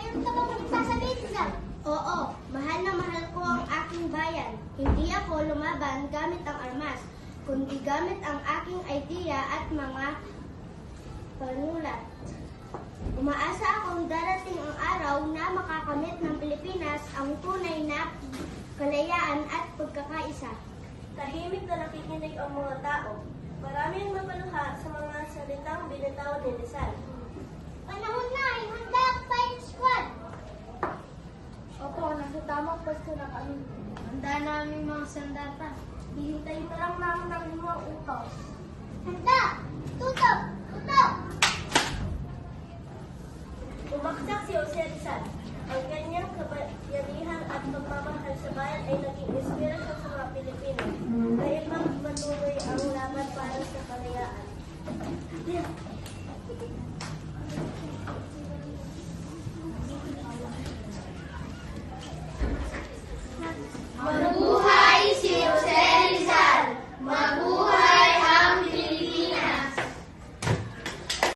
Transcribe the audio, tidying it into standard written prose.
Meron ka bang sasabihin, Rizal? Oo, mahal na mahal ko ang aking bayan. Hindi ako lumaban gamit ang armas, kundi gamit ang aking idea at mga panulat. Umaasa akong darating ang araw na makakamit ng Pilipinas ang tunay na kalayaan at pagkakaisa. Tahimik na nakikinig ang mga tao. Maraming mapaluha sa mga salitang binitawan ni Rizal. Panahon na, ihanda ang firing squad! Opo, nasa tamang pwesto na kami. Handa namin mga sandata. Hihintayin na lang namin ng limang utos. Handa! Tutok! Tutok! Umaksak si Jose Rizal. Ang kanyang kabayanihan at pagmamahal sa bayan ay naging inspirasyon sa mga Pilipino na ipagpatuloy ang laban para sa kalayaan.